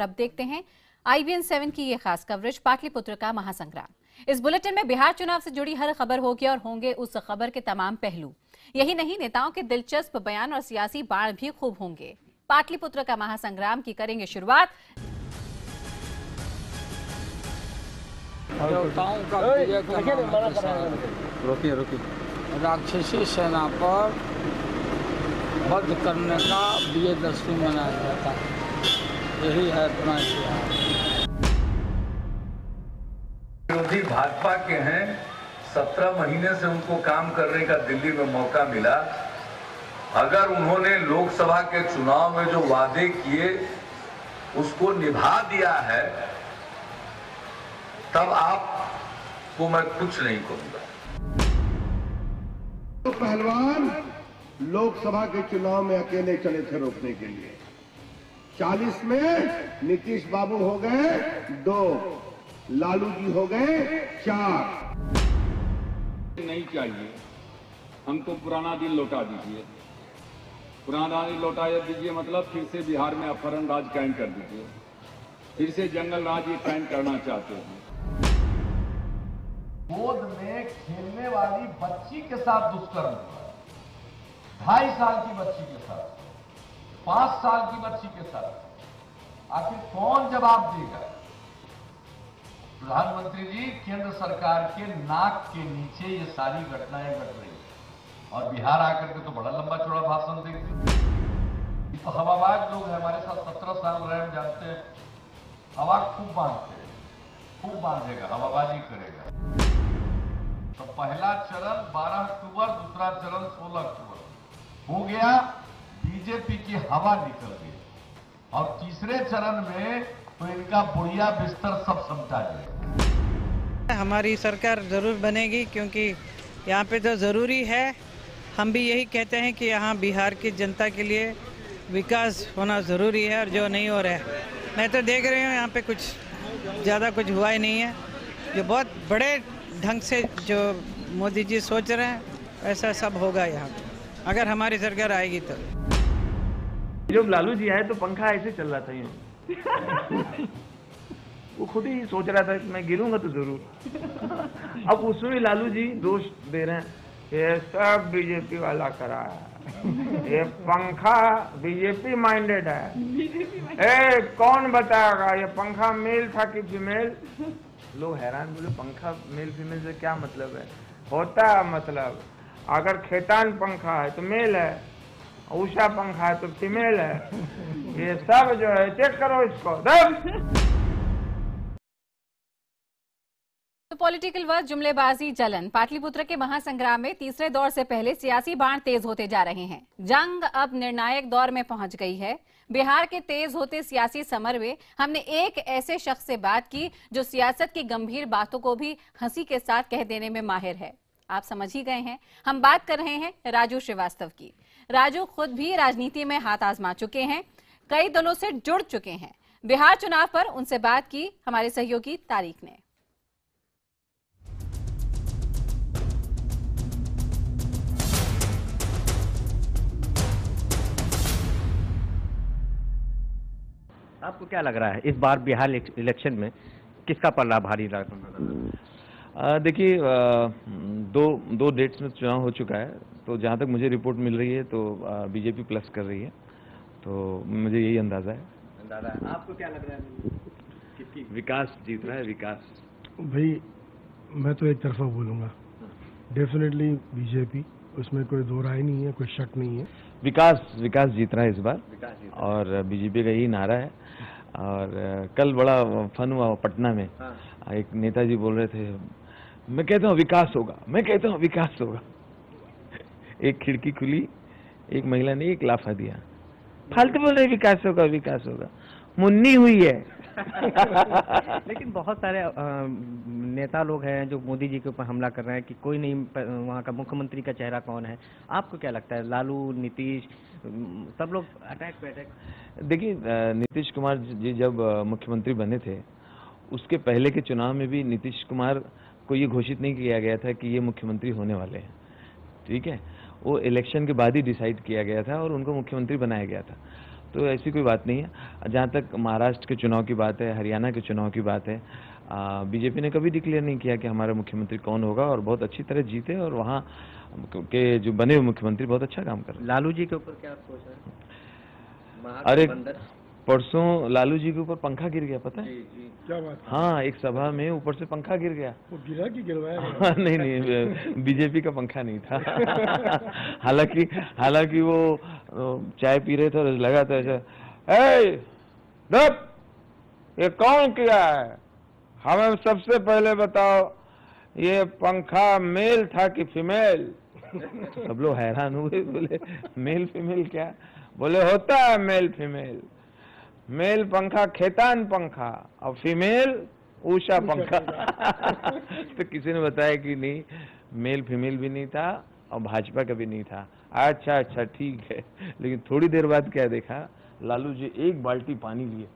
और अब देखते हैं IBN 7 की ये खास कवरेज पाटलिपुत्र का महासंग्राम। इस बुलेटिन में बिहार चुनाव से जुड़ी हर खबर होगी और होंगे उस खबर के तमाम पहलू। यही नहीं, नेताओं के दिलचस्प बयान और सियासी बाण भी खूब होंगे। पाटलिपुत्र का महासंग्राम की करेंगे शुरुआत। राक्षसी सेना पर वध करने का विजयदशमी मनाया जाता है। यही है अपना इतिहास। विरोधी भाजपा के हैं, 17 महीने से उनको काम करने का दिल्ली में मौका मिला। अगर उन्होंने लोकसभा के चुनाव में जो वादे किए उसको निभा दिया है, तब आपको मैं कुछ नहीं कहूंगा। तो पहलवान लोकसभा के चुनाव में अकेले चले थे रोकने के लिए। 40 में नीतीश बाबू हो गए 2, लालू जी हो गए 4। नहीं चाहिए, हमको पुराना दिन लौटा दीजिए। पुराना दिन लौटा दीजिए मतलब फिर से बिहार में अपहरण राज कायम कर दीजिए, फिर से जंगल राज ये कायम करना चाहते हैं। गोद में खेलने वाली बच्ची के साथ दुष्कर्म हुआ, 2.5 साल की बच्ची के साथ, 5 साल की बच्ची के साथ। आखिर कौन जवाब देगा? प्रधानमंत्री जी, केंद्र सरकार के नाक के नीचे ये सारी घटनाएं घट रही है और बिहार आकर के तो बड़ा लंबा चौड़ा भाषण देते। तो हवाबाज लोग हैं, हमारे साथ 17 साल रहे, हम जानते हैं। हवा खूब बांधते हैं, खूब बांधेगा, हवाबाजी करेगा। तो पहला चरण 12 अक्टूबर, दूसरा चरण 16 अक्टूबर हो गया। बीजेपी की हवा निकल गई और तीसरे चरण में तो इनका बुढ़िया बिस्तर सब समझा जाएगा। हमारी सरकार जरूर बनेगी क्योंकि यहाँ पे तो ज़रूरी है। हम भी यही कहते हैं कि यहाँ बिहार की जनता के लिए विकास होना ज़रूरी है और जो नहीं हो रहा है। मैं तो देख रही हूँ यहाँ पे कुछ ज़्यादा कुछ हुआ ही नहीं है। जो बहुत बड़े ढंग से जो मोदी जी सोच रहे हैं ऐसा सब होगा यहाँ पे, अगर हमारी सरकार आएगी तो। जब लालू जी आए तो पंखा ऐसे चल रहा था यूँ। वो खुद ही सोच रहा था कि मैं गिरूंगा तो जरूर। अब उसमें लालू जी दोष दे रहे हैं, ये सब बीजेपी वाला करा है, ये पंखा बीजेपी माइंडेड है। कौन बताएगा ये पंखा मेल था कि फीमेल? लोग हैरान, बोले पंखा मेल फीमेल से क्या मतलब है? होता है मतलब, अगर खेतान पंखा है तो मेल है, उषा पंखा है तो फीमेल है। ये सब जो है चेक करो इसको। तो पॉलिटिकल वर्ड, जुमलेबाजी, जलन। पाटलिपुत्र के महासंग्राम में तीसरे दौर से पहले सियासी बाण तेज होते जा रहे हैं। जंग अब निर्णायक दौर में पहुंच गई है। बिहार के तेज होते सियासी समर में हमने एक ऐसे शख्स से बात की जो सियासत की गंभीर बातों को भी हंसी के साथ कह देने में माहिर है। आप समझ ही गए हैं, हम बात कर रहे हैं राजू श्रीवास्तव की। राजू खुद भी राजनीति में हाथ आजमा चुके हैं, कई दलों से जुड़ चुके हैं। बिहार चुनाव पर उनसे बात की हमारे सहयोगी तारिक ने। आपको क्या लग रहा है इस बार बिहार इलेक्शन में किसका पल्ला भारी रहा? देखिए, दो डेट्स में चुनाव हो चुका है, तो जहाँ तक मुझे रिपोर्ट मिल रही है तो बीजेपी प्लस कर रही है, तो मुझे यही अंदाजा है। आपको क्या लग रहा है किसकी? विकास जीत रहा है, विकास। भाई मैं तो एक तरफा बोलूँगा, डेफिनेटली बीजेपी, उसमें कोई दो राय नहीं है, कोई शक नहीं है। विकास जीत रहा है इस बार, और बीजेपी का यही नारा है। और कल बड़ा फन हुआ पटना में। एक नेताजी बोल रहे थे, मैं कहता हूँ विकास होगा, मैं कहता हूँ विकास होगा। एक खिड़की खुली, एक महिला ने एक लाफा दिया, फालतू बोल रहे विकास होगा, विकास होगा, मुन्नी हुई है। लेकिन बहुत सारे नेता लोग हैं जो मोदी जी के ऊपर हमला कर रहे हैं कि कोई नहीं, वहाँ का मुख्यमंत्री का चेहरा कौन है? आपको क्या लगता है? लालू, नीतीश, सब लोग अटैक पे अटैक। देखिए, नीतीश कुमार जी जब मुख्यमंत्री बने थे, उसके पहले के चुनाव में भी नीतीश कुमार को ये घोषित नहीं किया गया था कि ये मुख्यमंत्री होने वाले हैं। ठीक है, वो इलेक्शन के बाद ही डिसाइड किया गया था और उनको मुख्यमंत्री बनाया गया था। तो ऐसी कोई बात नहीं है। जहाँ तक महाराष्ट्र के चुनाव की बात है, हरियाणा के चुनाव की बात है, बीजेपी ने कभी डिक्लेयर नहीं किया कि हमारा मुख्यमंत्री कौन होगा, और बहुत अच्छी तरह जीते, और वहाँ के जो बने हुए मुख्यमंत्री बहुत अच्छा काम कर रहे हैं। लालू जी के ऊपर क्या सोच रहे हैं? अरे परसों लालू जी के ऊपर पंखा गिर गया, पता है? क्या बात है? हाँ, एक सभा में ऊपर से पंखा गिर गया। वो गिरा कि गिरवाया? नहीं नहीं, बीजेपी का पंखा नहीं था। हालांकि वो चाय पी रहे थे और लगा था ऐसा, ये कौन किया है, हमें सबसे पहले बताओ, ये पंखा मेल था कि फीमेल? सब लोग हैरान हुए, बोले मेल फीमेल क्या? बोले होता है मेल फीमेल, मेल पंखा खेतान पंखा और फीमेल उषा पंखा। तो किसी ने बताया कि नहीं, मेल फीमेल भी नहीं था और भाजपा का भी नहीं था। अच्छा ठीक है। लेकिन थोड़ी देर बाद क्या देखा, लालू जी एक बाल्टी पानी लिए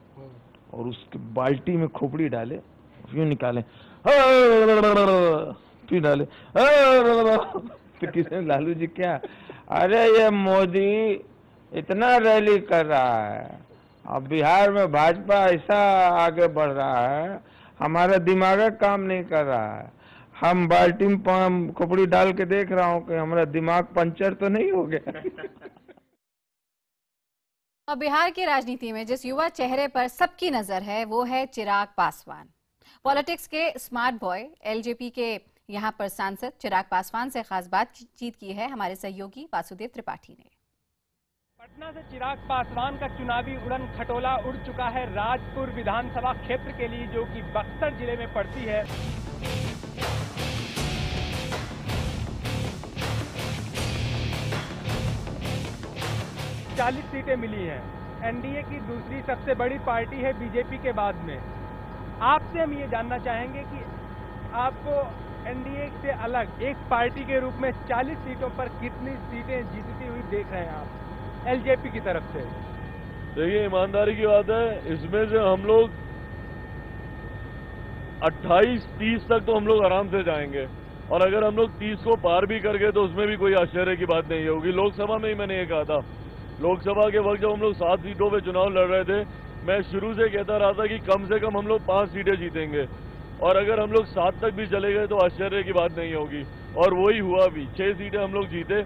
और उसके बाल्टी में खोपड़ी डाले, यूं निकाले, फिर डाले। तो किसी ने, लालू जी क्या? अरे ये मोदी इतना रैली कर रहा है, अब बिहार में भाजपा ऐसा आगे बढ़ रहा है, हमारा दिमाग काम नहीं कर रहा है, हम बाल्टी में खोपड़ी डाल के देख रहा हूँ कि हमारा दिमाग पंचर तो नहीं हो गया। अब बिहार की राजनीति में जिस युवा चेहरे पर सबकी नजर है वो है चिराग पासवान। पॉलिटिक्स के स्मार्ट बॉय, एलजेपी के यहाँ पर सांसद चिराग पासवान से खास बातचीत की है हमारे सहयोगी वासुदेव त्रिपाठी ने। पटना से चिराग पासवान का चुनावी उड़न खटोला उड़ चुका है राजपुर विधानसभा क्षेत्र के लिए, जो कि बक्सर जिले में पड़ती है। चालीस सीटें मिली हैं। एनडीए की दूसरी सबसे बड़ी पार्टी है बीजेपी के बाद में। आपसे हम ये जानना चाहेंगे कि आपको एनडीए से अलग एक पार्टी के रूप में 40 सीटों पर कितनी सीटें जीतती हुई देख रहे हैं आप एलजेपी की तरफ से? देखिए, ईमानदारी की बात है, इसमें से हम लोग 28-30 तक तो हम लोग आराम से जाएंगे, और अगर हम लोग 30 को पार भी कर गए तो उसमें भी कोई आश्चर्य की बात नहीं होगी। लोकसभा में ही मैंने ये कहा था, लोकसभा के वक्त जब हम लोग 7 सीटों पे चुनाव लड़ रहे थे, मैं शुरू से कहता रहा था कि कम से कम हम लोग 5 सीटें जीतेंगे, और अगर हम लोग 7 तक भी चले गए तो आश्चर्य की बात नहीं होगी। और वही हुआ भी, 6 सीटें हम लोग जीते,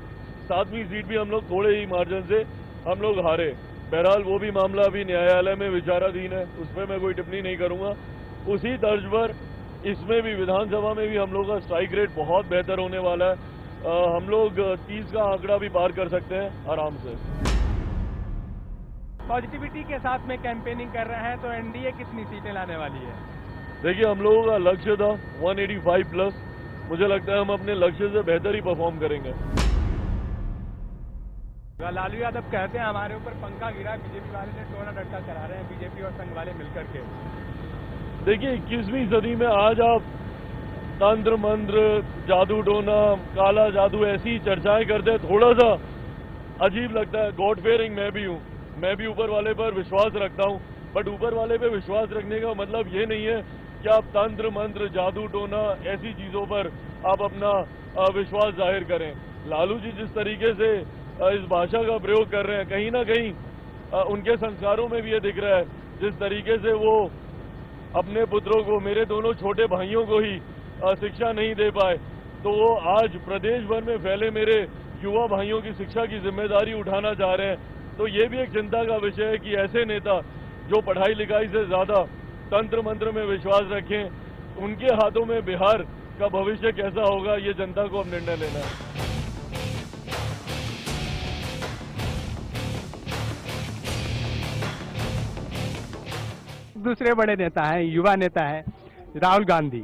7वीं सीट भी हम लोग थोड़े ही मार्जिन से हम लोग हारे। बहरहाल वो भी मामला अभी न्यायालय में विचाराधीन है, उस पर मैं कोई टिप्पणी नहीं करूंगा। उसी तर्ज पर इसमें भी विधानसभा में भी हम लोग का स्ट्राइक रेट बहुत बेहतर होने वाला है। हम लोग 30 का आंकड़ा भी पार कर सकते हैं आराम से। पॉजिटिविटी के साथ में कैंपेनिंग कर रहे हैं, तो एनडीए कितनी सीटें लाने वाली है? देखिए, हम लोगों का लक्ष्य था 185 प्लस। मुझे लगता है हम अपने लक्ष्य से बेहतर ही परफॉर्म करेंगे। लालू यादव कहते हैं हमारे ऊपर पंखा गिरा, बीजेपी वाले ने टोना डट्टा करा रहे हैं, बीजेपी और संघ वाले मिलकर के। देखिए, 21वीं सदी में आज आप तंत्र मंत्र, जादू टोना, काला जादू, ऐसी चर्चाएं करते हैं, थोड़ा सा अजीब लगता है। गॉड फेयरिंग मैं भी हूँ, मैं भी ऊपर वाले पर विश्वास रखता हूँ, बट ऊपर वाले पे विश्वास रखने का मतलब ये नहीं है कि आप तंत्र मंत्र, जादू टोना, ऐसी चीजों पर आप अपना विश्वास जाहिर करें। लालू जी जिस तरीके से इस भाषा का प्रयोग कर रहे हैं, कहीं ना कहीं उनके संस्कारों में भी ये दिख रहा है। जिस तरीके से वो अपने पुत्रों को, मेरे दोनों छोटे भाइयों को ही शिक्षा नहीं दे पाए, तो वो आज प्रदेश भर में फैले मेरे युवा भाइयों की शिक्षा की जिम्मेदारी उठाना चाह रहे हैं। तो ये भी एक चिंता का विषय है कि ऐसे नेता जो पढ़ाई लिखाई से ज्यादा तंत्र मंत्र में विश्वास रखें, उनके हाथों में बिहार का भविष्य कैसा होगा, ये जनता को अब निर्णय लेना है। दूसरे बड़े नेता हैं, युवा नेता है राहुल गांधी।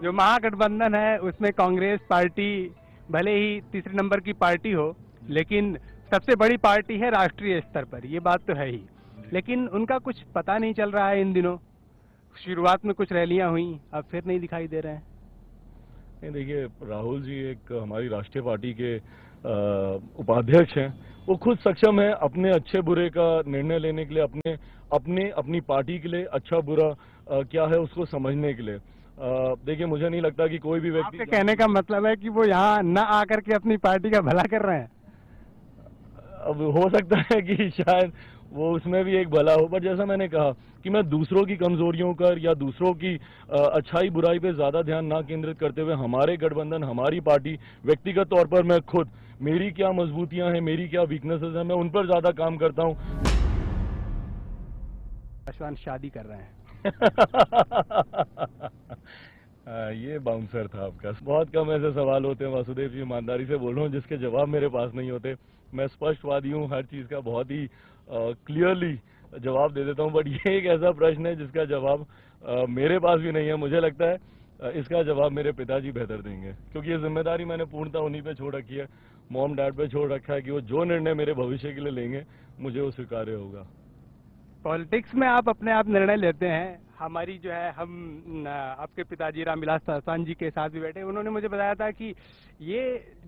जो महागठबंधन है उसमें कांग्रेस पार्टी भले ही तीसरे नंबर की पार्टी हो, लेकिन सबसे बड़ी पार्टी है राष्ट्रीय स्तर पर, ये बात तो है ही। लेकिन उनका कुछ पता नहीं चल रहा है इन दिनों। शुरुआत में कुछ रैलियां हुई, अब फिर नहीं दिखाई दे रहे हैं। नहीं, देखिए, राहुल जी एक हमारी राष्ट्रीय पार्टी के उपाध्यक्ष हैं। वो खुद सक्षम है अपने अच्छे बुरे का निर्णय लेने के लिए, अपनी पार्टी के लिए अच्छा बुरा क्या है उसको समझने के लिए। देखिए, मुझे नहीं लगता कि कोई भी व्यक्ति, आपके कहने का मतलब है कि वो यहाँ न आकर के अपनी पार्टी का भला कर रहे हैं? अब हो सकता है कि शायद वो उसमें भी एक भला हो, पर जैसा मैंने कहा कि मैं दूसरों की कमजोरियों पर या दूसरों की अच्छाई बुराई पे ज्यादा ध्यान ना केंद्रित करते हुए हमारे गठबंधन, हमारी पार्टी, व्यक्तिगत तौर पर मैं खुद, मेरी क्या मजबूतियां हैं, मेरी क्या वीकनेसेस हैं, मैं उन पर ज्यादा काम करता हूं। पासवान शादी कर रहे हैं। ये बाउंसर था आपका। बहुत कम ऐसे सवाल होते हैं वासुदेव जी, ईमानदारी से बोल रहा हूँ, जिसके जवाब मेरे पास नहीं होते। मैं स्पष्टवादी हूँ, हर चीज का बहुत ही क्लियरली जवाब दे देता हूँ, बट ये एक ऐसा प्रश्न है जिसका जवाब मेरे पास भी नहीं है। मुझे लगता है इसका जवाब मेरे पिताजी बेहतर देंगे, क्योंकि ये जिम्मेदारी मैंने पूर्णतः उन्हीं पे छोड़ रखी है, मॉम डैड पे छोड़ रखा है कि वो जो निर्णय मेरे भविष्य के लिए लेंगे मुझे वो स्वीकार्य होगा। पॉलिटिक्स में आप अपने आप निर्णय लेते हैं। हमारी जो है, हम आपके पिताजी रामविलास पासवान जी के साथ भी बैठे, उन्होंने मुझे बताया था कि ये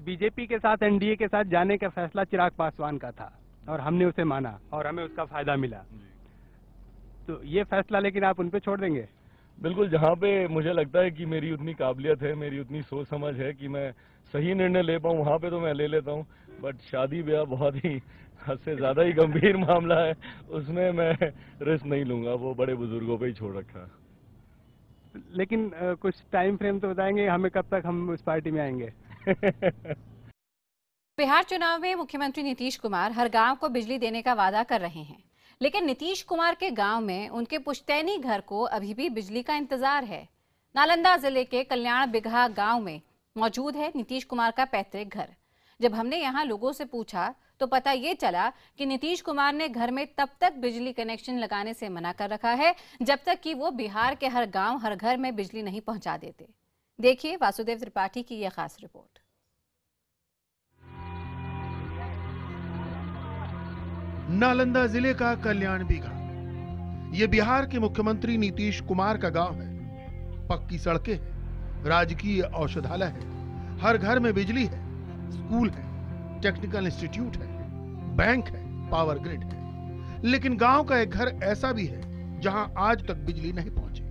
बीजेपी के साथ, एनडीए के साथ जाने का फैसला चिराग पासवान का था और हमने उसे माना और हमें उसका फायदा मिला। तो ये फैसला लेकिन आप उन पे छोड़ देंगे? बिल्कुल, जहाँ पे मुझे लगता है कि मेरी उतनी काबिलियत है, मेरी उतनी सोच समझ है कि मैं सही निर्णय ले पाऊँ, वहाँ पे तो मैं ले लेता हूँ। बट शादी ब्याह बहुत ही हद से ज्यादा ही गंभीर मामला है, उसमें मैं रिस्क नहीं लूंगा, वो बड़े बुजुर्गों पे ही छोड़ रखा है। लेकिन कुछ टाइम फ्रेम तो बताएंगे हमें, कब तक हम उस पार्टी में आएंगे? बिहार चुनाव में मुख्यमंत्री नीतीश कुमार हर गांव को बिजली देने का वादा कर रहे हैं, लेकिन नीतीश कुमार के गांव में उनके पुश्तैनी घर को अभी भी बिजली का इंतजार है। नालंदा जिले के कल्याण बिगहा गांव में मौजूद है नीतीश कुमार का पैतृक घर। जब हमने यहां लोगों से पूछा तो पता ये चला कि नीतीश कुमार ने घर में तब तक बिजली कनेक्शन लगाने से मना कर रखा है जब तक कि वो बिहार के हर गांव, हर घर में बिजली नहीं पहुंचा देते। देखिए वासुदेव त्रिपाठी की यह खास रिपोर्ट। नालंदा जिले का कल्याण बिगहा, ये बिहार के मुख्यमंत्री नीतीश कुमार का गांव है। पक्की सड़कें हैं, राजकीय औषधालय है, हर घर में बिजली है, स्कूल है, टेक्निकल इंस्टीट्यूट है, बैंक है, पावर ग्रिड है। लेकिन गांव का एक घर ऐसा भी है जहां आज तक बिजली नहीं पहुंची।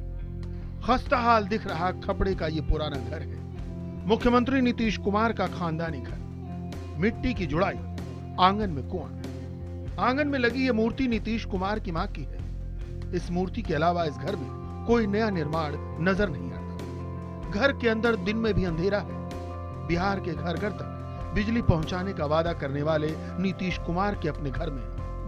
खस्ता हाल दिख रहा खपड़े का ये पुराना घर है मुख्यमंत्री नीतीश कुमार का खानदानी घर। मिट्टी की जुड़ाई, आंगन में कुआं, आंगन में लगी ये मूर्ति नीतीश कुमार की मां की है। इस मूर्ति के अलावा इस घर में कोई नया निर्माण नजर नहीं आता। घर के अंदर दिन में भी अंधेरा है। बिहार के घर घर तक बिजली पहुंचाने का वादा करने वाले नीतीश कुमार के अपने घर में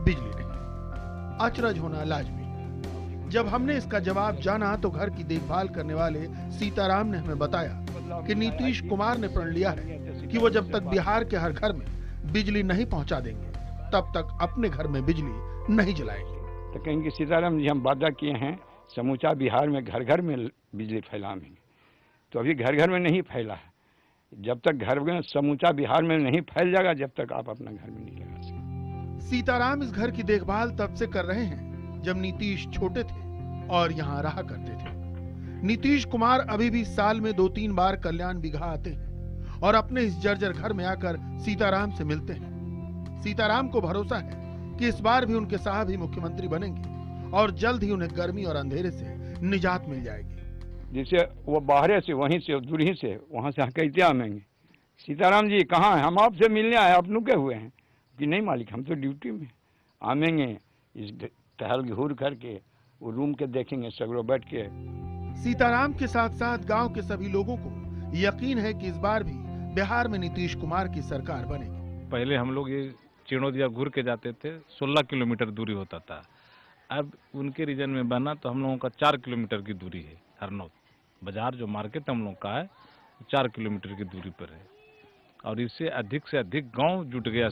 बिजली नहीं। अचरज होना लाजमी है। जब हमने इसका जवाब जाना तो घर की देखभाल करने वाले सीताराम ने हमें बताया कि नीतीश कुमार ने प्रण लिया है कि वो जब तक बिहार के हर घर में बिजली नहीं पहुंचा देंगे तब तक अपने घर में बिजली नहीं जलाएंगे। तो कहेंगे सीताराम जी, हम वादा किए हैं समूचा बिहार में घर घर में बिजली फैलाएंगे, तो अभी घर घर में नहीं फैला है। जब तक घर में समूचा बिहार में नहीं फैल जाएगा जब तक आप अपना घर में नहीं लगा सकते। सीताराम इस घर की देखभाल तब से कर रहे हैं जब नीतीश छोटे थे और यहाँ रहा करते थे। नीतीश कुमार अभी भी साल में 2-3 बार कल्याण बिगहा आते हैं और अपने इस जर्जर घर में आकर सीताराम से मिलते हैं। सीताराम को भरोसा है कि इस बार भी उनके साहब ही मुख्यमंत्री बनेंगे और जल्द ही उन्हें गर्मी और अंधेरे से निजात मिल जाएगी। जिससे वो बाहर से, वहीं से, दूरी से, वहां से कैसे आएंगे? सीताराम जी कहाँ हैं? हम आपसे मिलने आए, आप नुके हुए हैं कि नहीं मालिक, हम तो ड्यूटी में आएंगे। इस टहल घूर करके वो रूम के देखेंगे, सगड़ो बैठ के। सीताराम के साथ साथ गांव के सभी लोगों को यकीन है कि इस बार भी बिहार में नीतीश कुमार की सरकार बनेगी। पहले हम लोग ये चिड़ोदिया घूर के जाते थे, 16 किलोमीटर दूरी होता था। अब उनके रीजन में बना तो हम लोगों का 4 किलोमीटर की दूरी है। हरनौत बाजार जो मार्केट हम लोग का है 4 किलोमीटर की दूरी पर है और इससे अधिक से अधिक गांव जुट गया।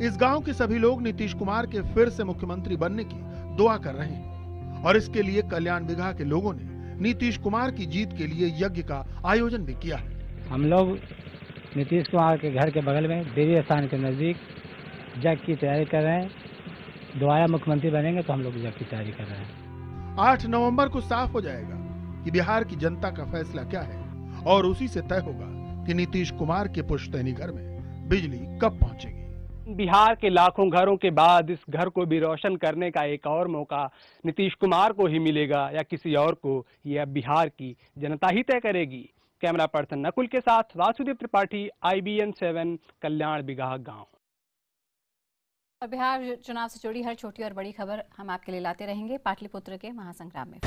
इस गांव के सभी लोग नीतीश कुमार के फिर से मुख्यमंत्री बनने की दुआ कर रहे हैं और इसके लिए कल्याण बिगहा के लोगों ने नीतीश कुमार की जीत के लिए यज्ञ का आयोजन भी किया है। हम लोग नीतीश कुमार के घर के बगल में देवी स्थान के नजदीक यज्ञ की तैयारी कर रहे हैं। दोबारा मुख्यमंत्री बनेंगे तो हम लोग यज्ञ की तैयारी कर रहे हैं। 8 नवंबर को साफ हो जाएगा कि बिहार की जनता का फैसला क्या है और उसी से तय होगा कि नीतीश कुमार के पुश्तैनी घर में बिजली कब पहुंचेगी। बिहार के लाखों घरों के बाद इस घर को भी रोशन करने का एक और मौका नीतीश कुमार को ही मिलेगा या किसी और को, यह बिहार की जनता ही तय करेगी। कैमरा पर्सन नकुल के साथ वासुदेव त्रिपाठी, IBN 7, कल्याण बिगहा गांव। और बिहार चुनाव से जुड़ी हर छोटी और बड़ी खबर हम आपके लिए लाते रहेंगे पाटलिपुत्र के महासंग्राम में।